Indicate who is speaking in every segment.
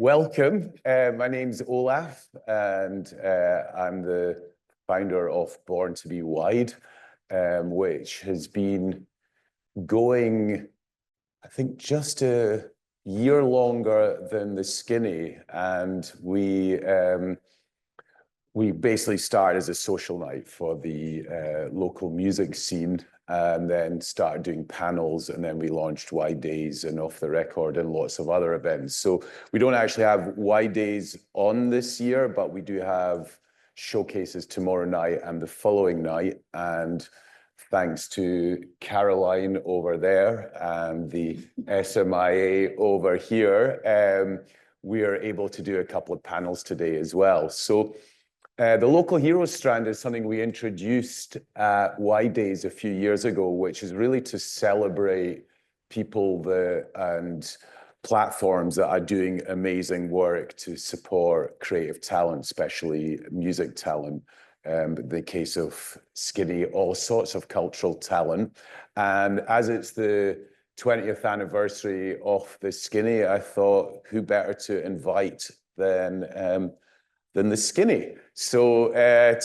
Speaker 1: Welcome. My name's Olaf, and I'm the founder of Born to Be Wide, which has been going, I think, just a year longer than the Skinny. And we basically started as a social night for the local music scene, and then started doing panels, and then we launched Wide Days and Off the Record and lots of other events. So we don't actually have Wide Days on this year, but we do have showcases tomorrow night and the following night. And thanks to Caroline over there and the SMIA over here, we are able to do a couple of panels today as well. So the Local Heroes strand is something we introduced at Wide Days a few years ago, which is really to celebrate people and platforms that are doing amazing work to support creative talent, especially music talent. The case of Skinny, all sorts of cultural talent. And as it's the 20th anniversary of the Skinny, I thought who better to invite than the Skinny. So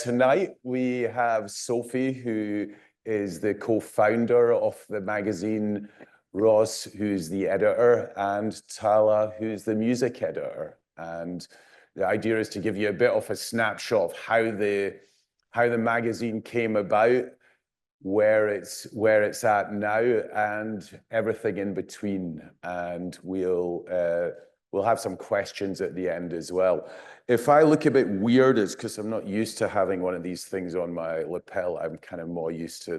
Speaker 1: tonight we have Sophie, who is the co-founder of the magazine, Ross, who's the editor, and Tallah, who's the music editor. And the idea is to give you a bit of a snapshot of how the magazine came about, where it's at now, and everything in between. And we'll have some questions at the end as well. If I look a bit weird, it's because I'm not used to having one of these things on my lapel. I'm kind of more used to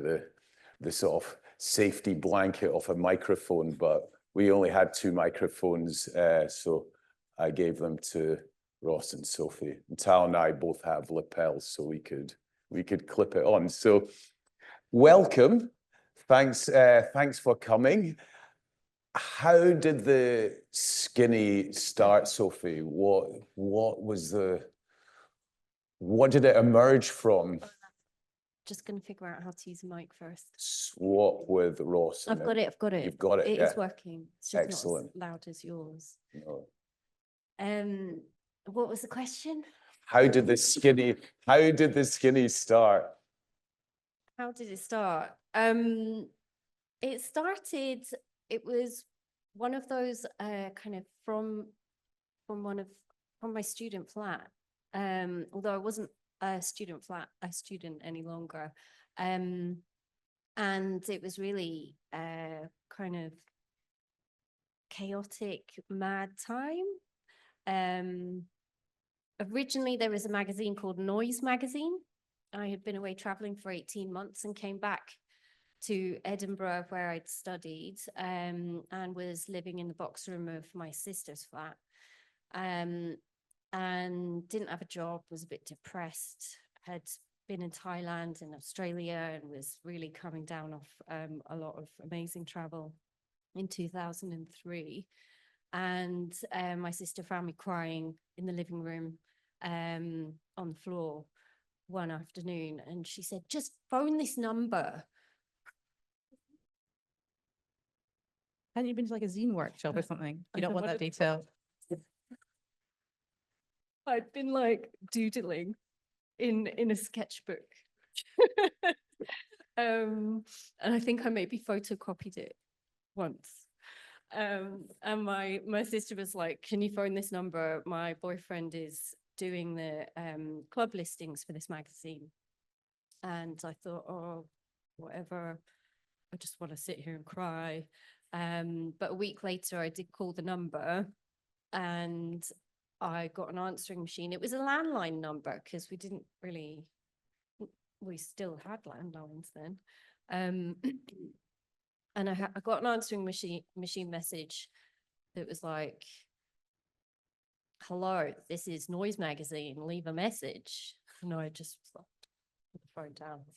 Speaker 1: the sort of safety blanket of a microphone, but we only had 2 microphones, so I gave them to Ross and Sophie. And Tal and I both have lapels, so we could clip it on. So welcome. Thanks for coming. How did the Skinny start, Sophie? What did it emerge from?
Speaker 2: Just going to figure out how to use a mic first.
Speaker 1: Swap with Ross.
Speaker 2: I've got it.
Speaker 1: You've got it.
Speaker 2: It is working. It's just
Speaker 1: excellent.
Speaker 2: Not as loud as yours.
Speaker 1: No.
Speaker 2: What was the question?
Speaker 1: How did the Skinny start?
Speaker 2: How did it start? It was one of those kind of from my student flat. Although I wasn't a student any longer. And it was really kind of chaotic, mad time. Originally, there was a magazine called Noise magazine. I had been away traveling for 18 months and came back to Edinburgh, where I'd studied, and was living in the box room of my sister's flat, and didn't have a job, was a bit depressed, had been in Thailand and Australia, and was really coming down off a lot of amazing travel in 2003. And my sister found me crying in the living room on the floor one afternoon, and she said, "Just phone this number."
Speaker 3: Hadn't you been to like a zine workshop or something? You don't want that detail.
Speaker 2: I'd been like doodling in a sketchbook. And I think I maybe photocopied it once. And my sister was like, "Can you phone this number? My boyfriend is doing the club listings for this magazine." And I thought, oh, whatever, I just want to sit here and cry. But a week later, I did call the number and I got an answering machine. It was a landline number because we still had landlines then. And I got an answering machine message that was like, "Hello, this is Noise magazine, leave a message." And I just put the phone down.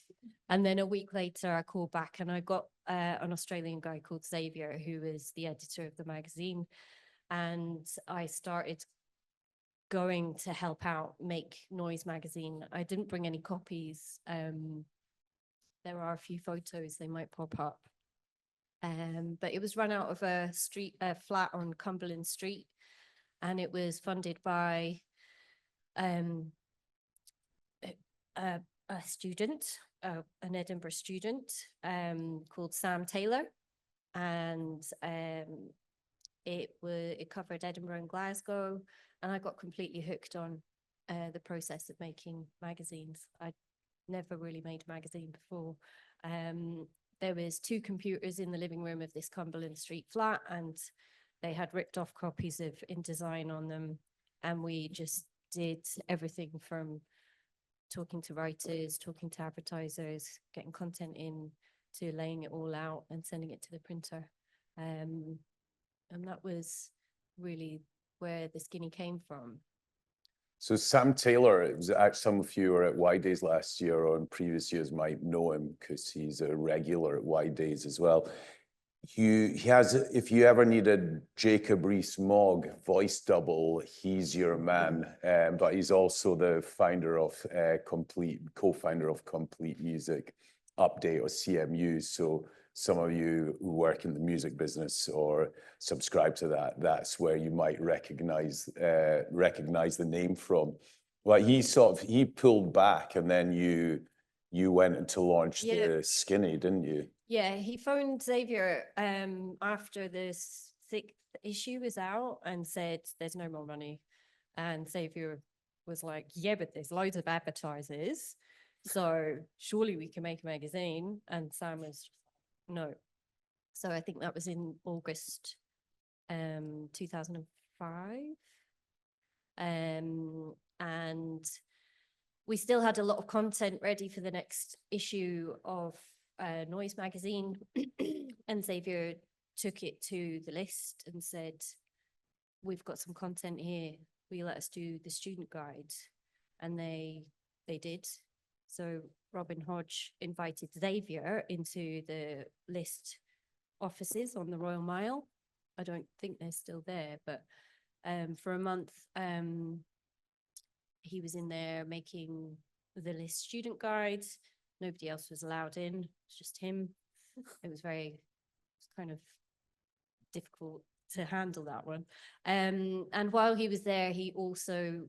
Speaker 2: And then a week later, I called back and I got an Australian guy called Xavier, who is the editor of the magazine. And I started going to help out make Noise magazine. I didn't bring any copies. There are a few photos, they might pop up. But it was run out of a flat on Cumberland Street. and it was funded by a student, an Edinburgh student called Sam Taylor, and it covered Edinburgh and Glasgow, and I got completely hooked on the process of making magazines. I'd never really made a magazine before. There was 2 computers in the living room of this Cumberland Street flat, and they had ripped off copies of InDesign on them, and we just did everything from talking to writers, talking to advertisers, getting content in, to laying it all out and sending it to the printer. And that was really where the Skinny came from.
Speaker 1: So Sam Taylor, it was actually, some of you were at Y Days last year or in previous years might know him because he's a regular at Y Days as well. He has, if you ever needed Jacob Rees-Mogg voice double, he's your man. But he's also the founder of co-founder of Complete Music Update, or CMU. So some of you who work in the music business or subscribe to that, that's where you might recognize the name from. Well, he pulled back, and then you went to launch the Skinny, didn't you?
Speaker 2: Yeah, he phoned Xavier after the 6th issue was out and said, there's no more money. And Xavier was like, yeah, but there's loads of advertisers, so surely we can make a magazine. And Sam was, no. So I think that was in August 2005. And we still had a lot of content ready for the next issue of Noise magazine. And Xavier took it to the list and said, we've got some content here, will you let us do the student guide? And they did. So Robin Hodge invited Xavier into the list offices on the Royal Mile. I don't think they're still there, but for a month he was in there making the list student guide. Nobody else was allowed in, it's just him. It was kind of difficult to handle that one. And while he was there, he also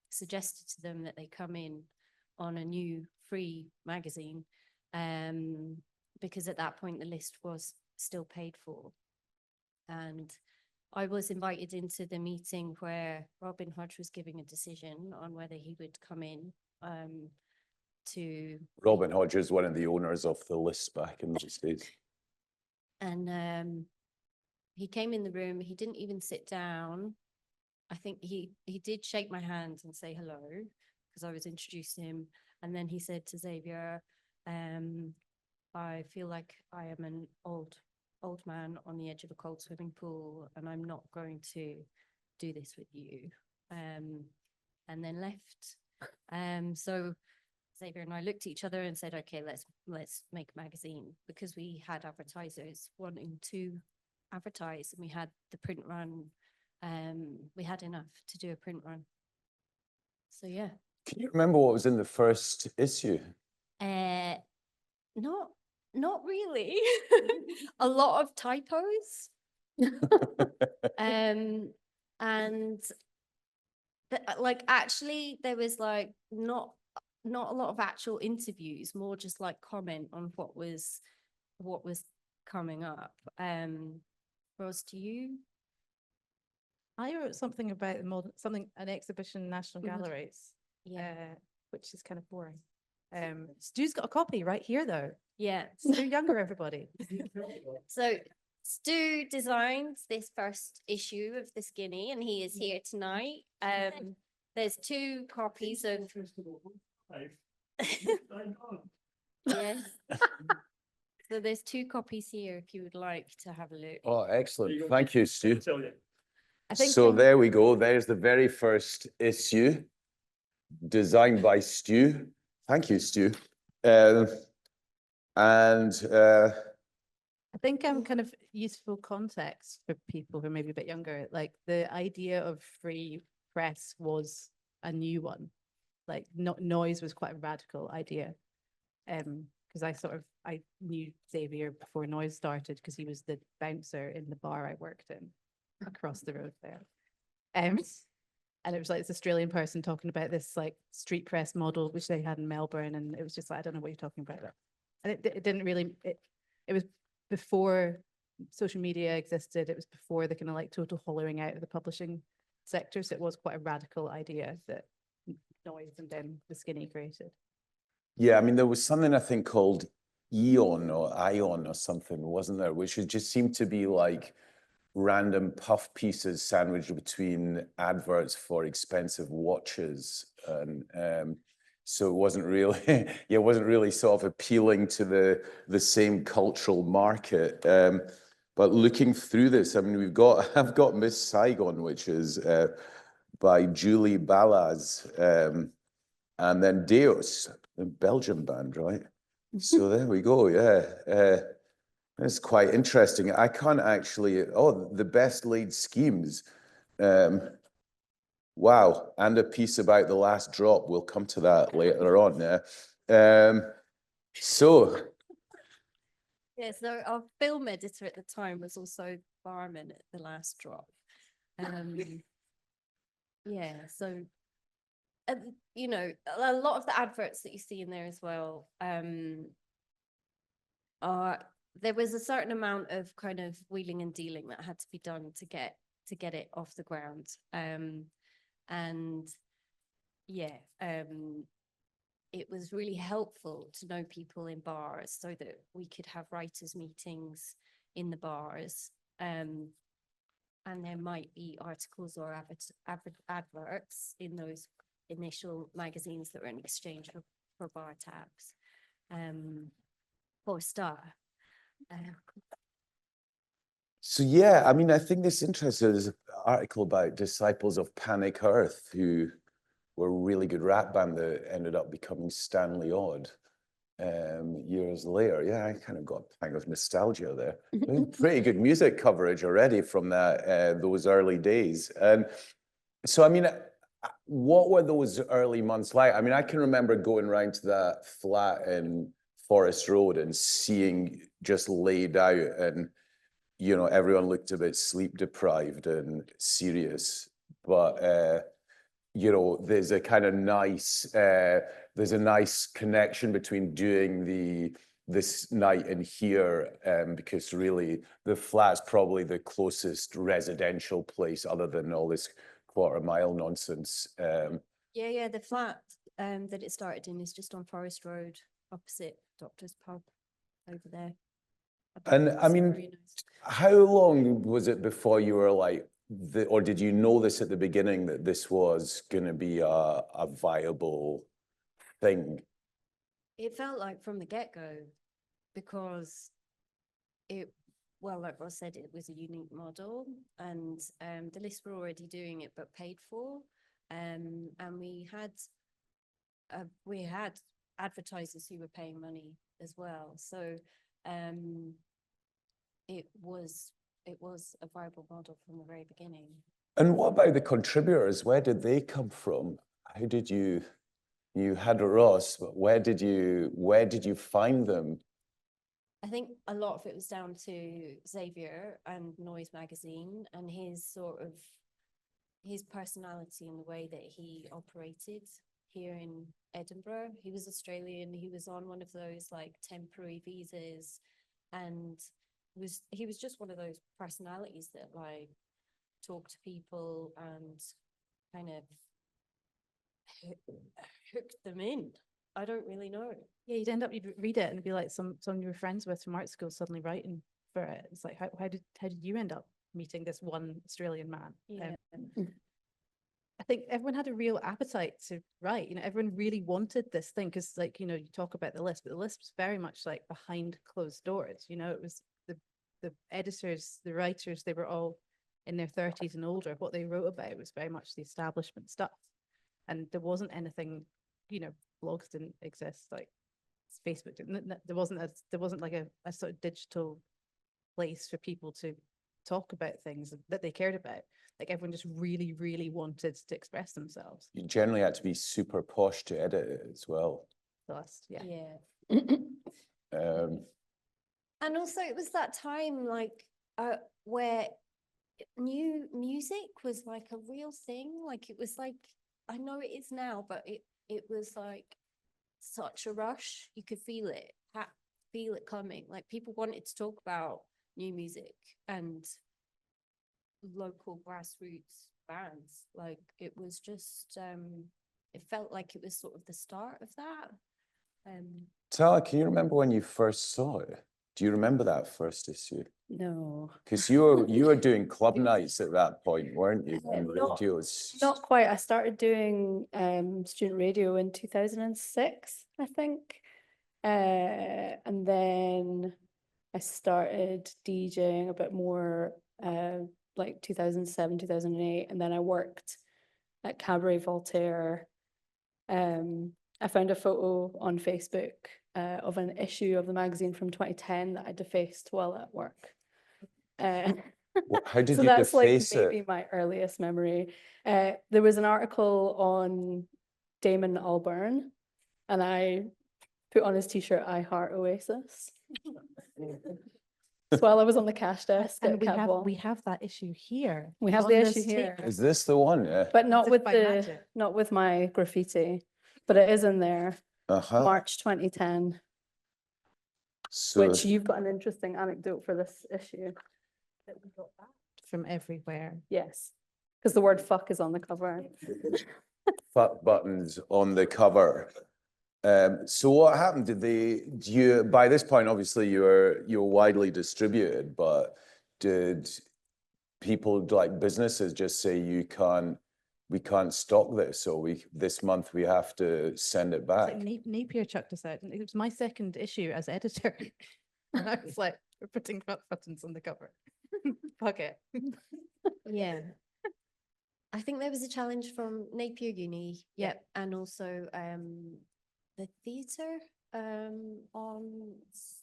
Speaker 2: suggested to them that they come in on a new free magazine, because at that point the list was still paid for. And I was invited into the meeting where Robin Hodge was giving a decision on whether he would come in to...
Speaker 1: Robin Hodge is one of the owners of the list back in those days.
Speaker 2: And he came in the room, he didn't even sit down. I think he did shake my hand and say hello, because I was introduced to him. And then he said to Xavier, I feel like I am an old man on the edge of a cold swimming pool, and I'm not going to do this with you. And then left. So Xavier and I looked at each other and said, okay, let's make a magazine, because we had advertisers wanting to advertise, and we had the print run. We had enough to do a print run. So yeah.
Speaker 1: Can you remember what was in the first issue?
Speaker 2: Not really. A lot of typos. And like actually there was like not a lot of actual interviews, more just like comment on what was coming up. Ros, do you?
Speaker 3: I wrote something about an exhibition in National Galleries, which is kind of boring. Stu's got a copy right here though.
Speaker 2: Yeah.
Speaker 3: Stu Younger, everybody.
Speaker 2: So Stu designed this first issue of the Skinny, and he is here tonight. There's 2 copies of... Yes. So there's 2 copies here if you would like to have a look.
Speaker 1: Oh, excellent. Thank you, Stu.
Speaker 3: I think
Speaker 1: so there we go. There's the very first issue, designed by Stu. Thank you, Stu.
Speaker 3: I think kind of useful context for people who are maybe a bit younger, like the idea of free press was a new one. Like noise was quite a radical idea. Because I knew Xavier before Noise started, because he was the bouncer in the bar I worked in across the road there. And it was like this Australian person talking about this like street press model, which they had in Melbourne. And it was just like, I don't know what you're talking about. And it didn't really, it was before social media existed. It was before the kind of like total hollowing out of the publishing sector. So it was quite a radical idea that Noise and then the Skinny created.
Speaker 1: Yeah, I mean, there was something I think called Ion or something, wasn't there? Which just seemed to be like random puff pieces sandwiched between adverts for expensive watches. And so it wasn't really, yeah, it wasn't really sort of appealing to the same cultural market. But looking through this, I mean, I've got Miss Saigon, which is by Julie Ballas, and then Deus, the Belgian band, right? So there we go, yeah. It's quite interesting. I can't actually, the best laid schemes. Wow, and a piece about the last drop. We'll come to that later on, yeah. So.
Speaker 2: Yeah, so our film editor at the time was also barman at the last drop. Yeah, so, you know, a lot of the adverts that you see in there as well, there was a certain amount of kind of wheeling and dealing that had to be done to get it off the ground. And yeah, it was really helpful to know people in bars so that we could have writers' meetings in the bars. And there might be articles or adverts in those initial magazines that were in exchange for bar tabs, for a start.
Speaker 1: So yeah, I mean, I think this interesting. There's an article about Disciples of Panic Earth, who were a really good rap band that ended up becoming Stanley Odd years later. Yeah, I kind of got a pang of nostalgia there. I mean, pretty good music coverage already from those early days. And so, I mean, what were those early months like? I mean, I can remember going round to that flat in Forest Road and seeing just laid out, and you know, everyone looked a bit sleep deprived and serious. But you know, there's a kind of nice connection between doing this night and here, because really the flat's probably the closest residential place other than all this quarter-mile nonsense.
Speaker 2: Yeah, the flat that it started in is just on Forest Road, opposite Doctor's Pub over there.
Speaker 1: And I mean, how long was it before you were like, or did you know this at the beginning that this was going to be a viable thing?
Speaker 2: It felt like from the get-go, because well, like Ross said, it was a unique model, and the list were already doing it but paid for, and we had advertisers who were paying money as well. So it was a viable model from the very beginning.
Speaker 1: And what about the contributors? Where did they come from? How did you had Ross, but where did you find them?
Speaker 2: I think a lot of it was down to Xavier and Noise magazine and his personality and the way that he operated here in Edinburgh. He was Australian. He was on one of those like temporary visas, and he was just one of those personalities that like talked to people and kind of hooked them in. I don't really know.
Speaker 3: Yeah, you'd end up, you'd read it and it'd be like someone you were friends with from art school suddenly writing for it. It's like, how did you end up meeting this one Australian man?
Speaker 2: Yeah.
Speaker 3: I think everyone had a real appetite to write. You know, everyone really wanted this thing because, like, you know, you talk about the list, but the list was very much like behind closed doors. You know, it was the editors, the writers, they were all in their 30s and older. What they wrote about was very much the establishment stuff, and there wasn't anything. You know, blogs didn't exist, like Facebook didn't. There wasn't like a sort of digital place for people to talk about things that they cared about. Like everyone just really, really wanted to express themselves.
Speaker 1: You generally had to be super posh to edit it as well.
Speaker 2: Yeah. And also it was that time like where new music was like a real thing. Like it was like, I know it is now, but it was like such a rush. You could feel it, feel it coming. Like people wanted to talk about new music and local grassroots bands. Like it was just, it felt like it was sort of the start of that.
Speaker 1: Tallah, can you remember when you first saw it? Do you remember that first issue?
Speaker 4: No,
Speaker 1: Because you were doing club nights at that point, weren't you? And radios.
Speaker 4: not quite. I started doing student radio in 2006, I think. And then I started DJing a bit more like 2007, 2008. And then I worked at Cabaret Voltaire. I found a photo on Facebook of an issue of the magazine from 2010 that I defaced while at work.
Speaker 1: How did
Speaker 4: So
Speaker 1: you
Speaker 4: that's like
Speaker 1: deface
Speaker 4: maybe
Speaker 1: it?
Speaker 4: my earliest memory. There was an article on Damon Albarn, and I put on his t-shirt, "I Heart Oasis." So while I was on the cash desk
Speaker 3: And
Speaker 4: at Catwalk.
Speaker 3: we have that issue here.
Speaker 4: We have
Speaker 3: on
Speaker 4: the
Speaker 3: this
Speaker 4: issue here.
Speaker 3: table.
Speaker 1: Is this the one? Yeah.
Speaker 4: But not
Speaker 3: As if
Speaker 4: with
Speaker 3: by
Speaker 4: the
Speaker 3: magic.
Speaker 4: not with my graffiti, but it is in there.
Speaker 1: Uh-huh.
Speaker 4: March 2010.
Speaker 1: So
Speaker 4: Which you've got an interesting anecdote for this issue.
Speaker 3: That we got that from everywhere.
Speaker 4: Yes, because the word fuck is on the cover.
Speaker 1: fuck buttons on the cover. So what happened? By this point, obviously you're widely distributed, but did people like businesses just say we can't stock this, so this month we have to send it
Speaker 3: It's
Speaker 1: back?
Speaker 3: like Napier chucked us out. And it was my second issue as editor. And I was like, we're putting fuck buttons on the cover. Fuck it.
Speaker 2: Yeah. I think there was a challenge from Napier Uni, yep, and also the theatre on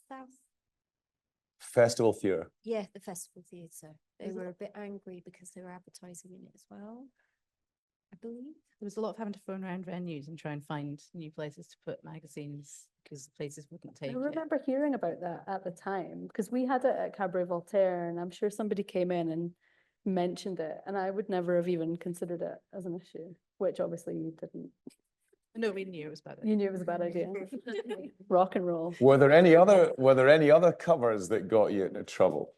Speaker 2: South,
Speaker 1: Festival theatre.
Speaker 2: yeah, the Festival Theatre. They were a bit angry because they were advertising in it as well, I believe.
Speaker 3: There was a lot of having to phone around venues and try and find new places to put magazines because the places wouldn't take
Speaker 4: I
Speaker 3: it.
Speaker 4: remember hearing about that at the time because we had it at Cabaret Voltaire, and I'm sure somebody came in and mentioned it, and I would never have even considered it as an issue, which obviously you didn't.
Speaker 3: No, we knew it was bad.
Speaker 4: You knew it was a bad idea. Rock and roll.
Speaker 1: Were there any other covers that got you into trouble?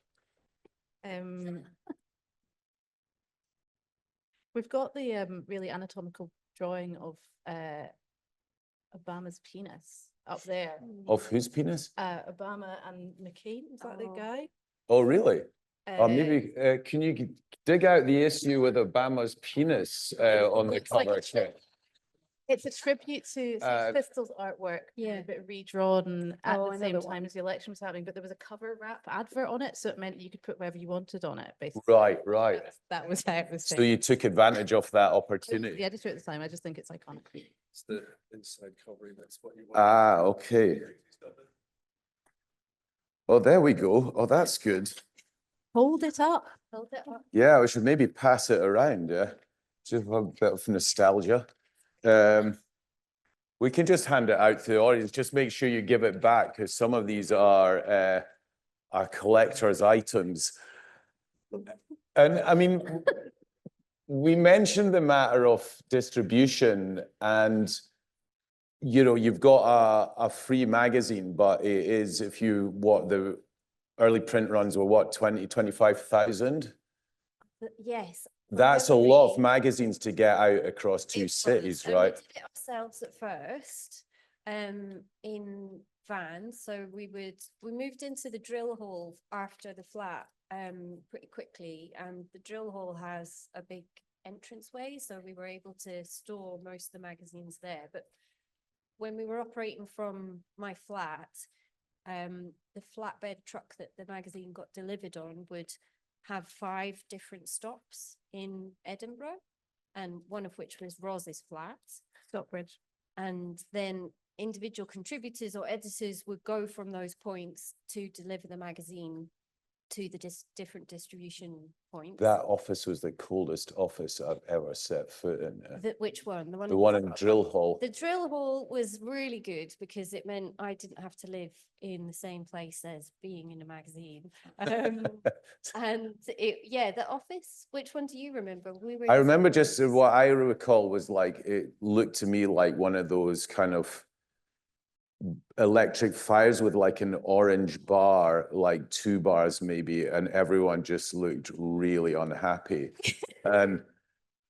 Speaker 3: We've got the really anatomical drawing of Obama's penis up there.
Speaker 1: Of whose penis?
Speaker 3: Obama and McCain, is that the
Speaker 2: Oh.
Speaker 3: guy?
Speaker 1: Oh, really? Or
Speaker 3: Uh,
Speaker 1: maybe can you dig out the issue with Obama's penis on the
Speaker 3: It's like
Speaker 1: cover?
Speaker 3: a tri- It's a tribute to
Speaker 1: Uh,
Speaker 3: Sex Pistols artwork,
Speaker 2: Yeah.
Speaker 3: a bit redrawn at
Speaker 4: Oh,
Speaker 3: the
Speaker 4: I know
Speaker 3: same
Speaker 4: the
Speaker 3: time
Speaker 4: one.
Speaker 3: as the election was happening, but there was a cover wrap advert on it, so it meant you could put whatever you wanted on it, basically.
Speaker 1: Right.
Speaker 3: That was how it was.
Speaker 1: So you took advantage of that opportunity.
Speaker 3: The editor at the time, I just think it's iconic.
Speaker 5: It's the inside covering, that's what you want.
Speaker 1: Ah, okay. Oh, there we go. Oh, that's good.
Speaker 3: Hold it up.
Speaker 2: Hold it up.
Speaker 1: Yeah, we should maybe pass it around, yeah. Just a bit of nostalgia. We can just hand it out to the audience. Just make sure you give it back, because some of these are collector's items. And I mean, we mentioned the matter of distribution, and you know, you've got a free magazine, but it is, if the early print runs were what, 25,000?
Speaker 2: Yes.
Speaker 1: That's a lot of
Speaker 2: memory,
Speaker 1: magazines to get out across two
Speaker 2: it was,
Speaker 1: cities,
Speaker 2: and
Speaker 1: right?
Speaker 2: We did it ourselves at first, in vans. So we moved into the drill hall after the flat, pretty quickly, and the drill hall has a big entranceway, so we were able to store most of the magazines there. But when we were operating from my flat, the flatbed truck that the magazine got delivered on would have 5 different stops in Edinburgh, and one of which was Roz's flat.
Speaker 3: Stockbridge.
Speaker 2: And then individual contributors or editors would go from those points to deliver the magazine to the different distribution points.
Speaker 1: That office was the coldest office I've ever set foot in.
Speaker 2: Which one? The one
Speaker 1: The one in Drill Hall.
Speaker 2: The drill hall was really good because it meant I didn't have to live in the same place as being in a magazine. And the office, which one do you remember? We were
Speaker 1: I
Speaker 2: in
Speaker 1: remember
Speaker 2: different
Speaker 1: just
Speaker 2: rooms.
Speaker 1: what I recall was like, it looked to me like one of those kind of electric fires with like an orange bar, like 2 bars maybe, and everyone just looked really unhappy. And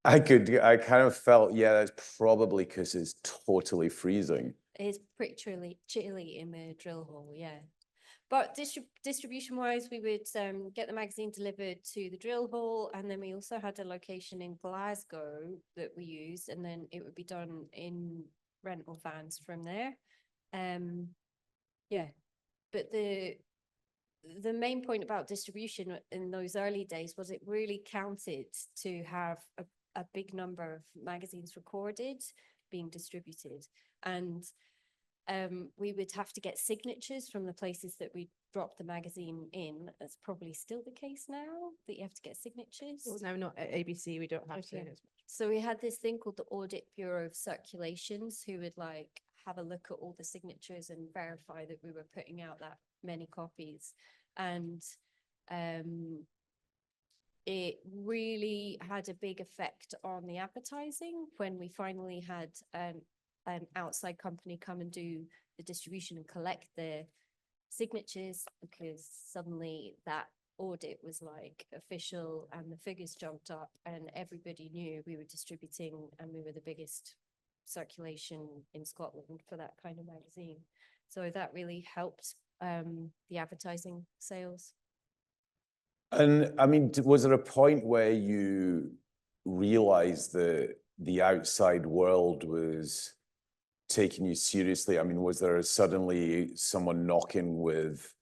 Speaker 1: I kind of felt, yeah, that's probably because it's totally freezing.
Speaker 2: It's pretty chilly in the drill hall, yeah. But distribution wise, we would get the magazine delivered to the drill hall, and then we also had a location in Glasgow that we used, and then it would be done in rental vans from there. Yeah, but the main point about distribution in those early days was it really counted to have a big number of magazines recorded being distributed, and we would have to get signatures from the places that we dropped the magazine in. That's probably still the case now, that you have to get signatures.
Speaker 3: Well, no, not at ABC, we don't have to.
Speaker 2: Okay. So we had this thing called the Audit Bureau of Circulations, who would like have a look at all the signatures and verify that we were putting out that many copies. And it really had a big effect on the advertising when we finally had an outside company come and do the distribution and collect the signatures, because suddenly that audit was like official and the figures jumped up and everybody knew we were distributing and we were the biggest circulation in Scotland for that kind of magazine. So that really helped the advertising sales.
Speaker 1: And I mean, was there a point where you realized that the outside world was taking you seriously? I mean, was there suddenly someone knocking with,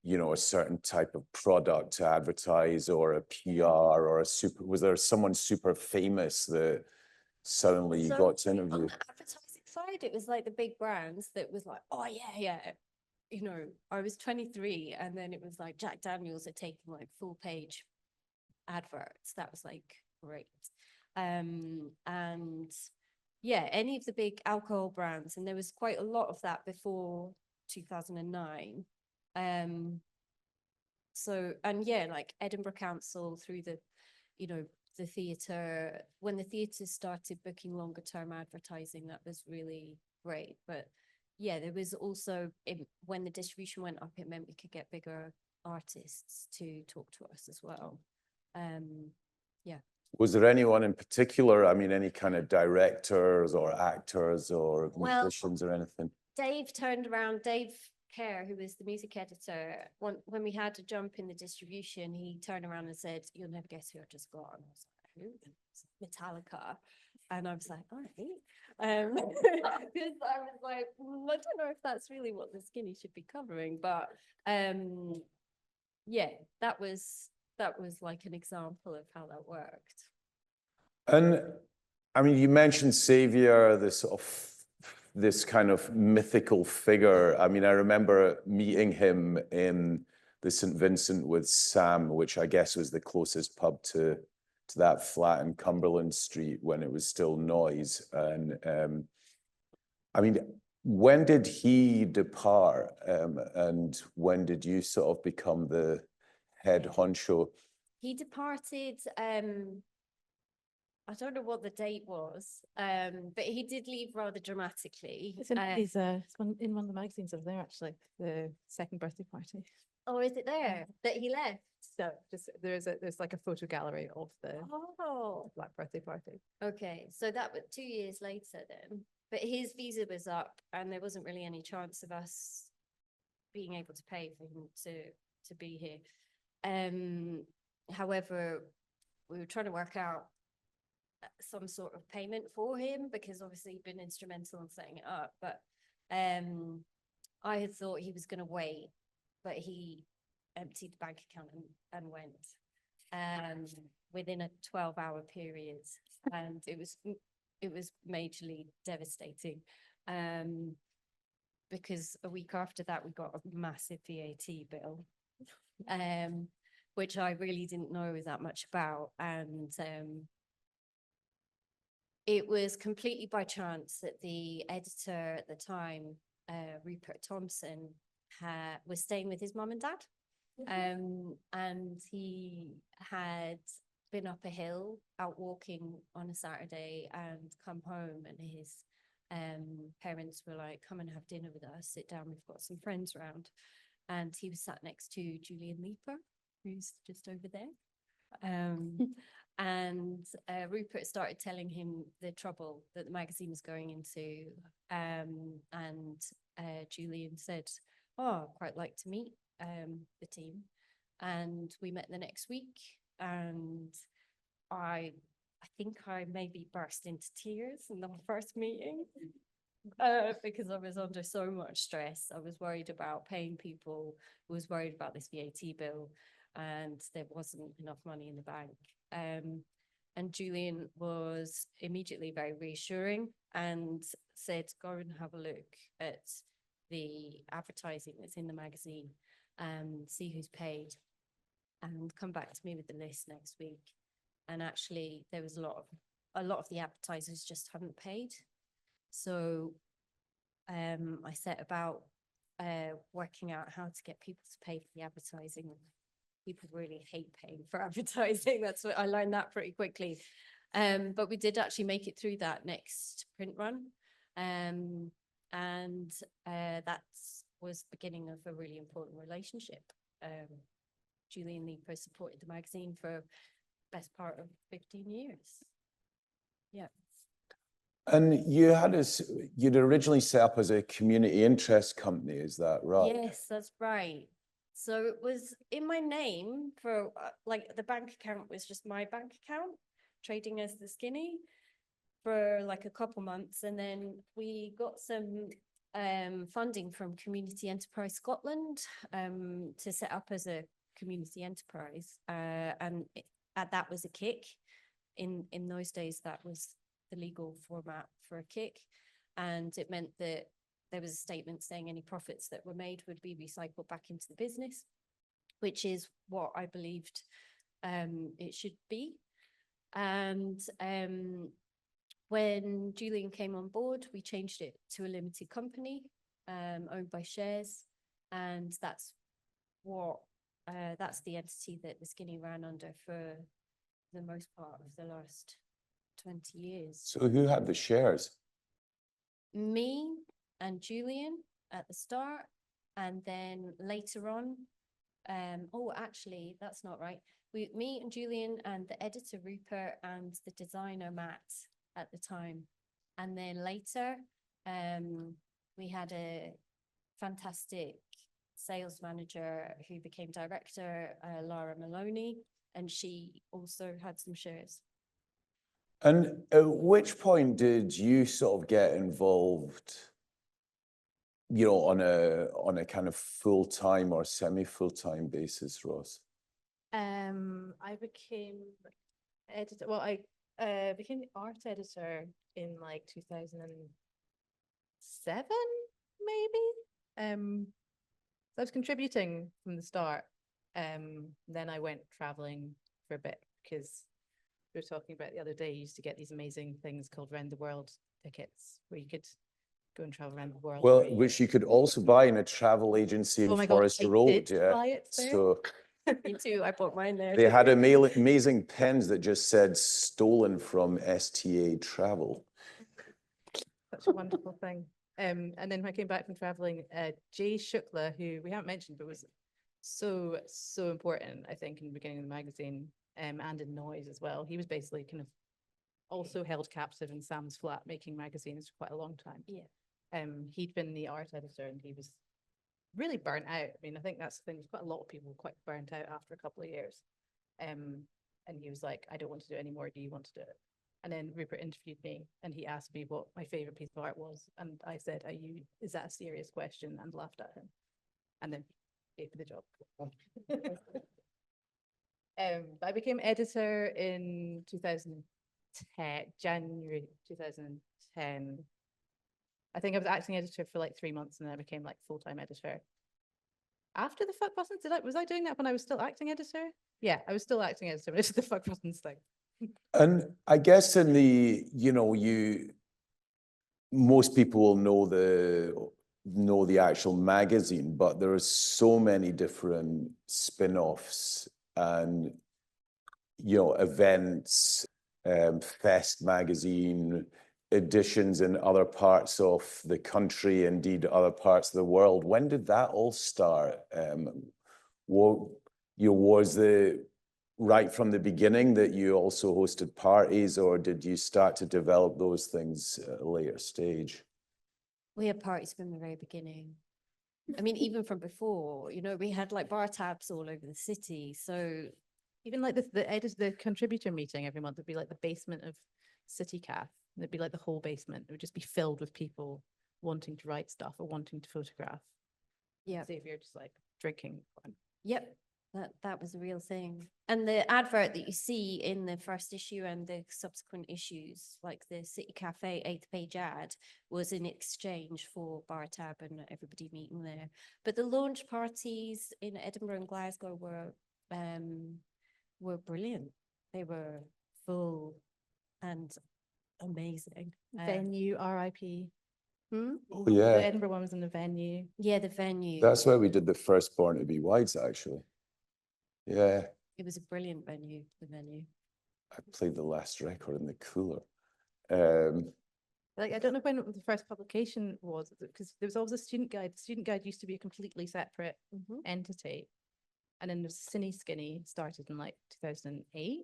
Speaker 1: you know, a certain type of product to advertise, or a PR, or was there someone super famous that suddenly you got to
Speaker 2: On
Speaker 1: interview?
Speaker 2: the advertising side, it was like the big brands that was like, oh yeah. You know, I was 23 and then it was like Jack Daniels are taking like full page adverts. That was like great. And yeah, any of the big alcohol brands, and there was quite a lot of that before 2009. So, and yeah, like Edinburgh Council through the, you know, the theatre, when the theatre started booking longer term advertising, that was really great. But yeah, there was also, when the distribution went up, it meant we could get bigger artists to talk to us as well. Yeah.
Speaker 1: Was there anyone in particular? I mean, any kind of directors or actors or musicians or anything?
Speaker 2: Dave turned around, Dave Kerr, who was the music editor, when we had to jump in the distribution, he turned around and said, "You'll never guess who I just got." And I was like, "Who?" Metallica. And I was like, all right. Because I was like, I don't know if that's really what the skinny should be covering. But yeah, that was like an example of how that worked.
Speaker 1: And I mean, you mentioned Savior, this kind of mythical figure. I mean, I remember meeting him in the St. Vincent with Sam, which I guess was the closest pub to that flat in Cumberland Street when it was still Noise. And I mean, when did he depart? And when did you sort of become the head honcho?
Speaker 2: He departed, I don't know what the date was, but he did leave rather dramatically.
Speaker 3: It's in in one of the magazines over there, actually, the second birthday party.
Speaker 2: Oh, is it there that he left?
Speaker 3: So just there's like a photo gallery of the Black birthday party.
Speaker 2: Okay, so that was 2 years later then. But his visa was up and there wasn't really any chance of us being able to pay for him to be here. However, we were trying to work out some sort of payment for him because obviously he'd been instrumental in setting it up. But I had thought he was going to wait, but he emptied the bank account and went within a 12-hour period, and it was majorly devastating because a week after that we got a massive VAT bill. which I really didn't know that much about. And it was completely by chance that the editor at the time, Rupert Thompson, was staying with his mum and dad. And he had been up a hill out walking on a Saturday and come home, and his parents were like, come and have dinner with us, sit down, we've got some friends around. And he was sat next to Julian Leaper, who's just over there. And Rupert started telling him the trouble that the magazine was going into. And Julian said, oh, I'd quite like to meet the team. And we met the next week, and I think I maybe burst into tears in the first meeting because I was under so much stress. I was worried about paying people, I was worried about this VAT bill, and there wasn't enough money in the bank. And Julian was immediately very reassuring and said, go and have a look at the advertising that's in the magazine and see who's paid, and come back to me with the list next week. And actually there was a lot of the advertisers just hadn't paid. So I set about working out how to get people to pay for the advertising. People really hate paying for advertising. That's what I learned that pretty quickly. But we did actually make it through that next print run. And that was the beginning of a really important relationship. Julian Leaper supported the magazine for best part of 15 years. Yeah.
Speaker 1: And you'd originally set up as a community interest company, is that right?
Speaker 2: Yes, that's right. So it was in my name for like the bank account was just my bank account, trading as the Skinny for like a couple months. And then we got some funding from Community Enterprise Scotland to set up as a community enterprise. And that was a kick. In those days, that was the legal format for a kick. And it meant that there was a statement saying any profits that were made would be recycled back into the business, which is what I believed it should be. And when Julian came on board, we changed it to a limited company owned by shares. And that's the entity that the Skinny ran under for the most part of the last 20 years.
Speaker 1: So who had the shares?
Speaker 2: Me and Julian at the start, and then later on, oh, actually, that's not right. Me and Julian and the editor Rupert and the designer Matt at the time. And then later, we had a fantastic sales manager who became director, Lara Maloney, and she also had some shares.
Speaker 1: And at which point did you sort of get involved, you know, on a kind of full-time or semi-full-time basis, Ross?
Speaker 3: I became editor. Well, I became the art editor in like 2007, maybe. So I was contributing from the start. Then I went traveling for a bit because we were talking about the other day, you used to get these amazing things called round the world tickets where you could go and travel around the world.
Speaker 1: Well, which you could also buy in a travel agency in
Speaker 3: Oh my God,
Speaker 1: Forest
Speaker 3: I
Speaker 1: Road,
Speaker 3: did
Speaker 1: yeah.
Speaker 3: buy it there.
Speaker 1: So
Speaker 2: Me too, I bought mine there.
Speaker 1: they had amazing pens that just said stolen from STA Travel.
Speaker 3: Such a wonderful thing. And then when I came back from traveling, Jay Shukla, who we haven't mentioned, but was so important, I think, in the beginning of the magazine, and in Noise as well. He was basically kind of also held captive in Sam's flat making magazines for quite a long time.
Speaker 2: Yeah.
Speaker 3: He'd been the art editor and he was really burnt out. I mean, I think that's the thing. There's quite a lot of people quite burnt out after a couple of years. And he was like, I don't want to do it anymore. Do you want to do it? And then Rupert interviewed me and he asked me what my favorite piece of art was. And I said, is that a serious question? And laughed at him. And then he gave me the job. I became editor in 2010, January 2010. I think I was acting editor for like 3 months and then I became like full-time editor. After the fuck buttons, was I doing that when I was still acting editor? Yeah, I was still acting as similar to the fuck buttons thing.
Speaker 1: And I guess in the, most people will know the actual magazine, but there are so many different spin-offs and, events, Fest magazine, editions in other parts of the country, indeed other parts of the world. When did that all start? Was the right from the beginning that you also hosted parties, or did you start to develop those things at a later stage?
Speaker 2: We had parties from the very beginning. I mean, even from before, we had like bar tabs all over the city. So
Speaker 3: Even like the contributor meeting every month would be like the basement of City Cafe. It'd be like the whole basement. It would just be filled with people wanting to write stuff or wanting to photograph.
Speaker 2: yeah,
Speaker 3: See if you're just like drinking.
Speaker 2: yep, that was a real thing. And the advert that you see in the first issue and the subsequent issues, like the City Cafe 8th page ad, was in exchange for bar tab and everybody meeting there. But the launch parties in Edinburgh and Glasgow were brilliant. They were full and amazing.
Speaker 3: Venue, RIP.
Speaker 1: Oh,
Speaker 3: The
Speaker 1: yeah.
Speaker 3: Edinburgh one was in the venue.
Speaker 2: Yeah, the venue.
Speaker 1: That's where we did the first Born to Be Wides, actually. Yeah.
Speaker 2: It was a brilliant venue, the venue.
Speaker 1: I played the last record in the cooler.
Speaker 3: Like, I don't know when the first publication was, because there was always a student guide. The student guide used to be a completely separate entity. And then the Cine Skinny started in like 2008,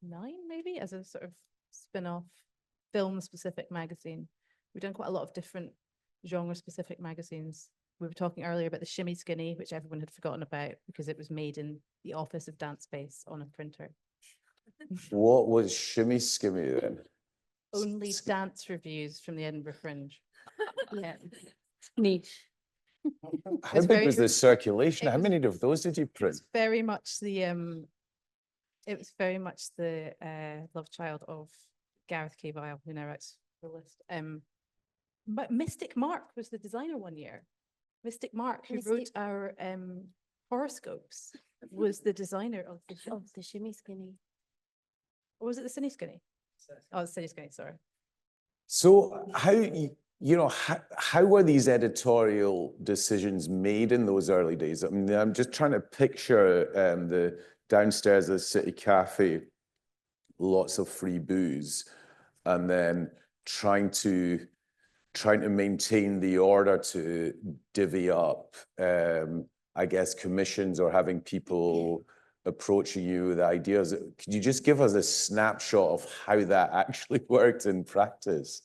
Speaker 3: 9 maybe, as a sort of spin-off film-specific magazine. We've done quite a lot of different genre-specific magazines. We were talking earlier about the Shimmy Skinny, which everyone had forgotten about because it was made in the office of Dance Space on a printer.
Speaker 1: What was Shimmy Skimmy then?
Speaker 3: Only dance reviews from the Edinburgh Fringe.
Speaker 2: Yeah.
Speaker 4: Niche.
Speaker 1: How
Speaker 3: It's
Speaker 1: big
Speaker 3: very-
Speaker 1: was the circulation?
Speaker 3: it
Speaker 1: How
Speaker 3: was-
Speaker 1: many of those did you print?
Speaker 3: It's very much the it was very much the love child of Gareth K. Vile, who now writes the list. But Mystic Mark was the designer one year. Mystic Mark, who wrote
Speaker 2: Mystic-
Speaker 3: our horoscopes, was the designer of the
Speaker 2: Of the Shimmy Skinny.
Speaker 3: or was it the Cine Skinny? Oh, the Cine Skinny, sorry.
Speaker 1: So how were these editorial decisions made in those early days? I mean, I'm just trying to picture the downstairs of the City Cafe, lots of free booze, and then trying to maintain the order to divvy up, I guess, commissions or having people approaching you with ideas. Could you just give us a snapshot of how that actually worked in practice?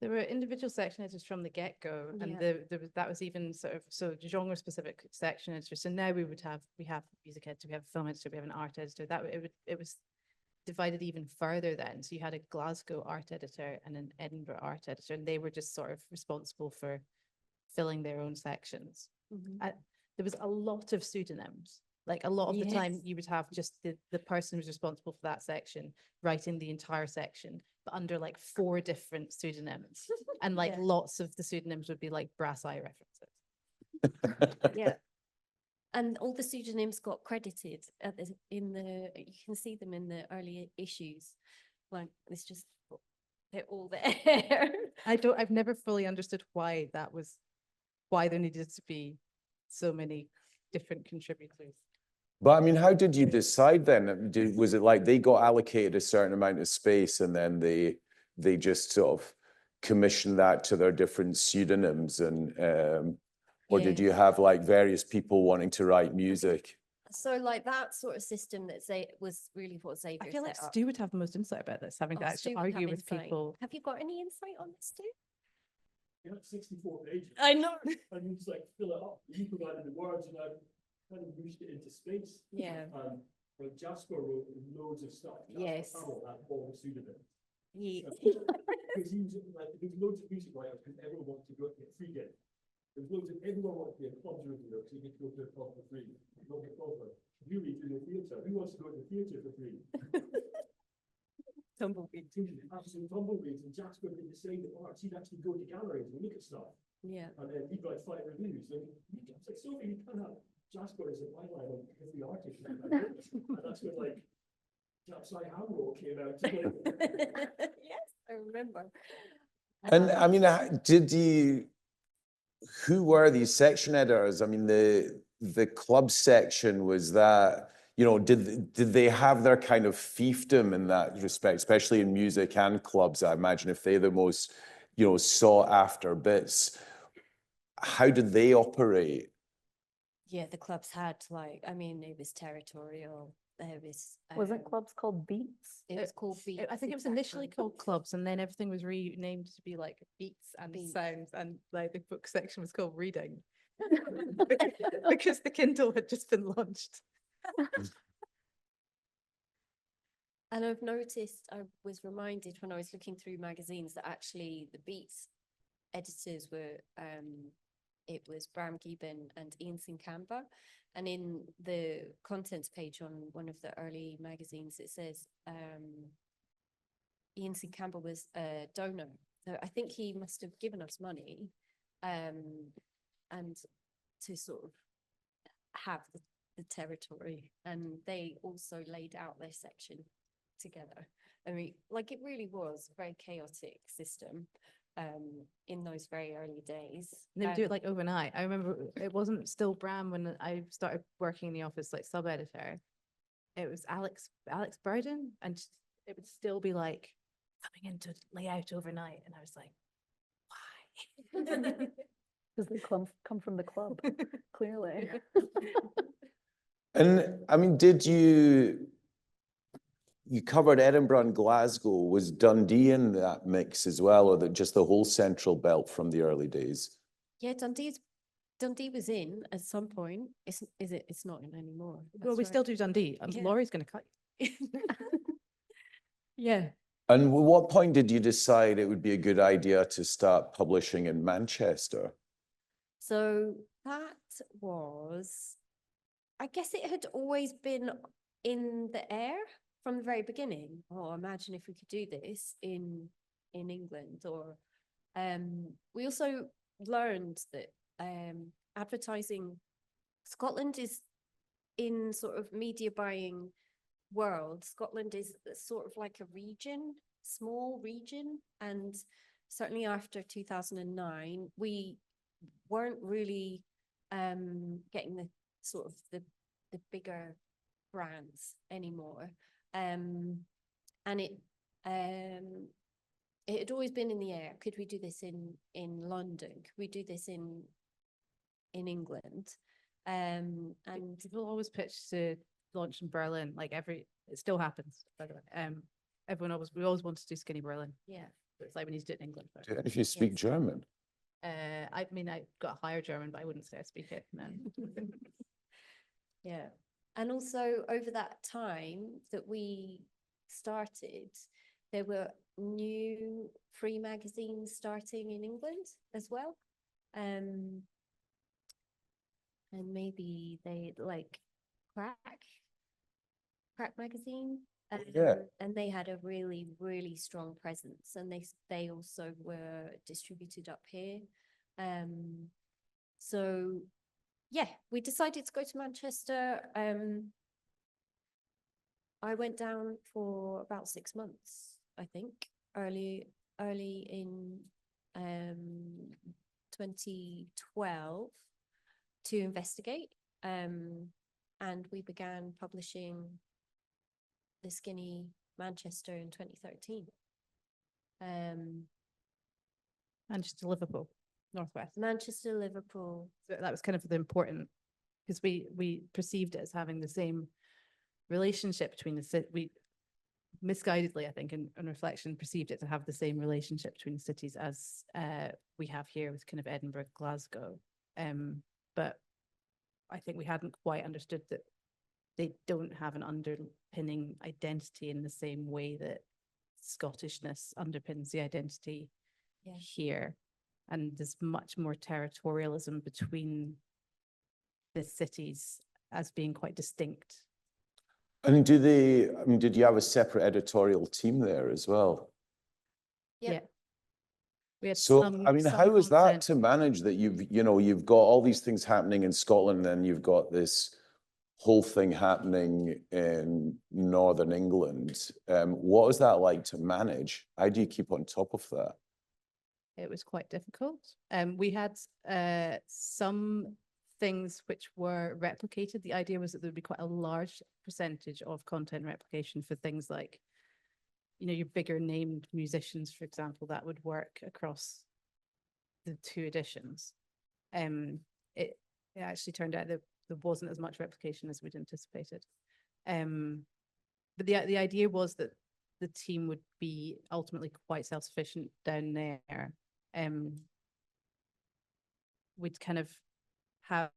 Speaker 3: There were individual section editors from the get-go, and
Speaker 2: Yeah.
Speaker 3: that was even sort of genre-specific section editors. So now we have music editor, we have a film editor, we have an art editor. It was divided even further then. So you had a Glasgow art editor and an Edinburgh art editor, and they were just sort of responsible for filling their own sections. There was a lot of pseudonyms. Like a lot of the time
Speaker 2: Yes.
Speaker 3: you would have just the person who's responsible for that section writing the entire section, but under like 4 different pseudonyms. And like
Speaker 2: Yeah.
Speaker 3: lots of the pseudonyms would be like Brass Eye references.
Speaker 2: Yeah. And all the pseudonyms got credited you can see them in the early issues. Like it's just, they're all there.
Speaker 3: I've never fully understood why there needed to be so many different contributors.
Speaker 1: But I mean, how did you decide then? Was it like they got allocated a certain amount of space and then they just sort of commissioned that to their different pseudonyms, and or did you have like various people wanting to write music?
Speaker 2: So like that sort of system was really what Xavier
Speaker 3: I feel like
Speaker 2: set up.
Speaker 3: Stu would have the most insight about this, having to
Speaker 2: Oh,
Speaker 3: actually
Speaker 2: Stu would have
Speaker 3: argue with
Speaker 2: insight.
Speaker 3: people.
Speaker 2: Have you got any insight on this, Stu?
Speaker 5: You have 64 pages.
Speaker 2: I know.
Speaker 5: And you just like fill it up. You provided the words and I kind of pushed it into space.
Speaker 2: Yeah.
Speaker 5: Like Jasper wrote loads of stuff.
Speaker 2: Yes.
Speaker 5: Hamill had all the pseudonyms.
Speaker 2: Yeah.
Speaker 5: Because he was like, there was loads of music writers because everyone wanted to go to a free gig. Everyone wanted to be a club reviewer because you get to go to a club for free. You don't get offered. You read in the theatre. Who wants to go to the theatre for free?
Speaker 2: Tumbleweed.
Speaker 5: Absolute tumbleweeds. And Jasper did the same at arts. He'd actually go to galleries and look at stuff.
Speaker 2: Yeah.
Speaker 5: And then he'd write 5 reviews. And I was like, Sophie, you can't have Jasper is a byline of every artist. And that's when like Japsai Hamrow came out.
Speaker 2: Yes, I remember.
Speaker 1: And I mean, who were these section editors? I mean, the club section, was that, you know, did they have their kind of fiefdom in that respect, especially in music and clubs? I imagine if they're the most, you know, sought after bits, how did they operate?
Speaker 2: Yeah, the clubs had like, I mean, it was territorial. There was.
Speaker 4: Wasn't clubs called Beats?
Speaker 2: It was called Beats.
Speaker 3: I think it was initially
Speaker 2: exactly.
Speaker 3: called Clubs, and then everything was renamed to be like Beats and
Speaker 2: Beats.
Speaker 3: Sounds, and like the book section was called Reading because the Kindle had just been launched.
Speaker 2: And I've noticed, I was reminded when I was looking through magazines that actually the Beats editors were, it was Bram Gieben and Ian Sincamber. And in the contents page on one of the early magazines, it says Ian Sincamber was a donor. So I think he must have given us money and to sort of have the territory. And they also laid out their section together. I mean, like it really was a very chaotic system in those very early days.
Speaker 3: And they would do it like overnight. I remember it wasn't still Bram when I started working in the office, like sub-editor. It was Alex Burden, and it would still be like coming into layout overnight. And I was like, why?
Speaker 4: Because they come from the club, clearly.
Speaker 1: And I mean, you covered Edinburgh and Glasgow. Was Dundee in that mix as well, or just the whole central belt from the early days?
Speaker 2: Yeah, Dundee was in at some point. It's not in anymore.
Speaker 3: Well, we still do Dundee.
Speaker 2: Yeah.
Speaker 3: Laurie's going to cut you.
Speaker 2: Yeah.
Speaker 1: And at what point did you decide it would be a good idea to start publishing in Manchester?
Speaker 2: So that was, I guess it had always been in the air from the very beginning. Oh, imagine if we could do this in England. Or we also learned that advertising, Scotland is in sort of media buying world. Scotland is sort of like a region, small region, and certainly after 2009, we weren't really getting the sort of the bigger brands anymore. And it had always been in the air. Could we do this in London? Could we do this in England? And
Speaker 3: people always pitch to launch in Berlin. Like it still happens, by the way. We always want to do Skinny Berlin.
Speaker 2: yeah,
Speaker 3: It's like we need to do it in England first.
Speaker 1: If you speak
Speaker 2: Yes.
Speaker 1: German.
Speaker 3: I mean, I got higher German, but I wouldn't say I speak it. No.
Speaker 2: yeah. And also over that time that we started, there were new free magazines starting in England as well. And maybe they like Crack magazine.
Speaker 1: Yeah.
Speaker 2: And they had a really, really strong presence, and they also were distributed up here. So yeah, we decided to go to Manchester. I went down for about 6 months, I think, early in 2012 to investigate. And we began publishing the Skinny Manchester in 2013.
Speaker 3: Manchester, Liverpool, Northwest.
Speaker 2: Manchester, Liverpool.
Speaker 3: So that was kind of the important, because we perceived it as having the same relationship between the city. We misguidedly, I think, in reflection, perceived it to have the same relationship between the cities as we have here with kind of Edinburgh, Glasgow. But I think we hadn't quite understood that they don't have an underpinning identity in the same way that Scottishness underpins the identity here. And there's much more territorialism between the cities as being quite distinct.
Speaker 1: And did you have a separate editorial team there as well?
Speaker 2: Yep.
Speaker 3: Yeah. We had
Speaker 1: So,
Speaker 3: some,
Speaker 1: I mean,
Speaker 3: some
Speaker 1: how is that
Speaker 3: content.
Speaker 1: to manage that you've got all these things happening in Scotland, then you've got this whole thing happening in Northern England. What is that like to manage? How do you keep on top of that?
Speaker 3: It was quite difficult. We had some things which were replicated. The idea was that there would be quite a large percentage of content replication for things like, your bigger named musicians, for example, that would work across the 2 editions. It actually turned out that there wasn't as much replication as we'd anticipated. But the idea was that the team would be ultimately quite self-sufficient down there. We'd kind of have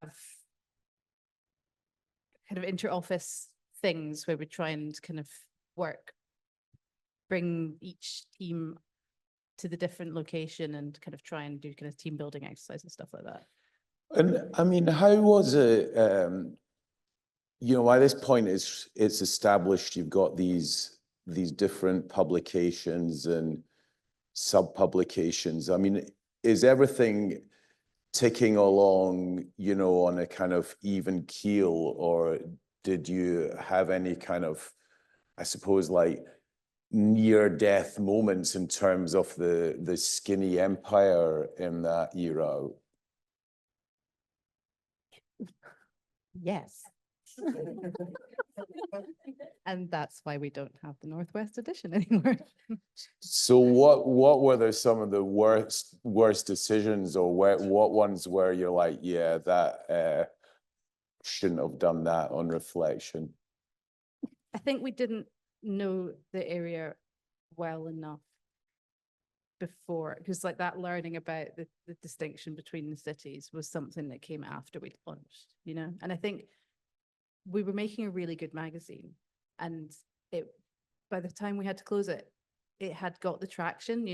Speaker 3: kind of inter-office things where we try and kind of bring each team to the different location and kind of try and do kind of team building exercise and stuff like that.
Speaker 1: And I mean, how was it, by this point it's established you've got these different publications and sub-publications. I mean, is everything ticking along, on a kind of even keel, or did you have any kind of, I suppose, like near-death moments in terms of the skinny empire in that era?
Speaker 3: Yes. And that's why we don't have the Northwest edition anymore.
Speaker 1: So what were some of the worst decisions, or what ones where you're like, yeah, that shouldn't have done that on reflection?
Speaker 3: I think we didn't know the area well enough before, because like that learning about the distinction between the cities was something that came after we'd launched, and I think we were making a really good magazine, and by the time we had to close it, it had got the traction.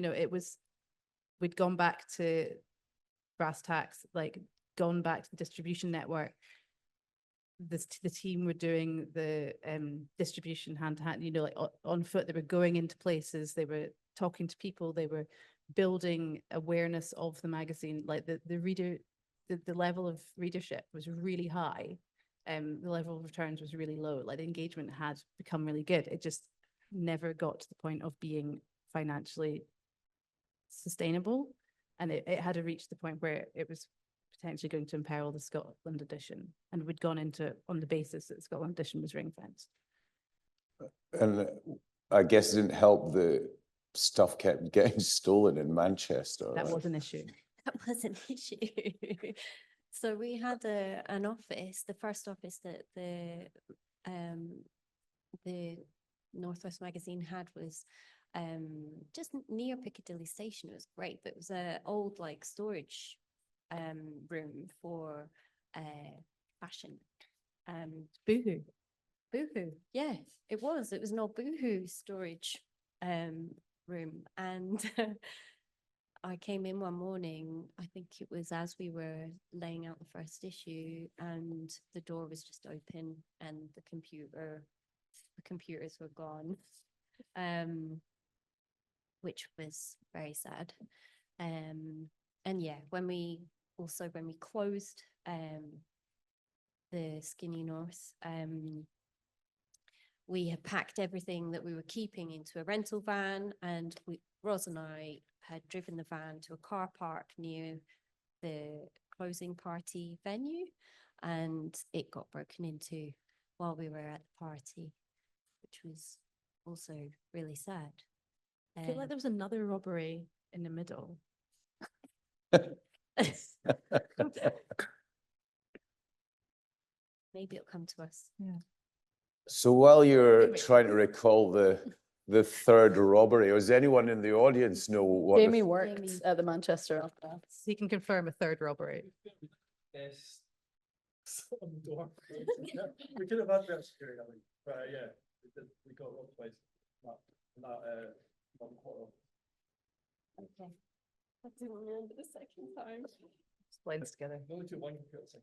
Speaker 3: We'd gone back to brass tacks, like gone back to the distribution network. The team were doing the distribution hand to hand, like on foot. They were going into places, they were talking to people, they were building awareness of the magazine. Like the reader, the level of readership was really high. The level of returns was really low. Like the engagement had become really good. It just never got to the point of being financially sustainable. And it had to reach the point where it was potentially going to imperil the Scotland edition. And we'd gone into on the basis that the Scotland edition was ring fenced.
Speaker 1: And I guess it didn't help the stuff kept getting stolen in Manchester.
Speaker 3: That was an issue.
Speaker 2: That was an issue. So we had an office, the first office that the Northwest magazine had was just near Piccadilly Station. It was great, but it was an old like storage room for fashion.
Speaker 3: Boohoo.
Speaker 2: Boohoo, yes, it was an old Boohoo storage room, and I came in one morning, I think it was as we were laying out the first issue, and the door was just open and the computers were gone, which was very sad. And yeah, when we closed the Skinny North, we had packed everything that we were keeping into a rental van, and Ros and I had driven the van to a car park near the closing party venue, and it got broken into while we were at the party, which was also really sad.
Speaker 3: I feel like there was another robbery in the middle.
Speaker 2: Maybe it'll come to us.
Speaker 3: Yeah.
Speaker 1: So while you're
Speaker 3: Anyway.
Speaker 1: trying to recall the third robbery, does anyone in the audience know what?
Speaker 4: Jamie worked
Speaker 2: Jamie.
Speaker 4: at the Manchester office.
Speaker 3: He can confirm a third robbery.
Speaker 5: Yes. On the door. We could have had that security, I think, but yeah, we got one place. Not quite.
Speaker 2: Okay. I didn't remember the second time.
Speaker 3: Just blends together.
Speaker 5: Only to one computer.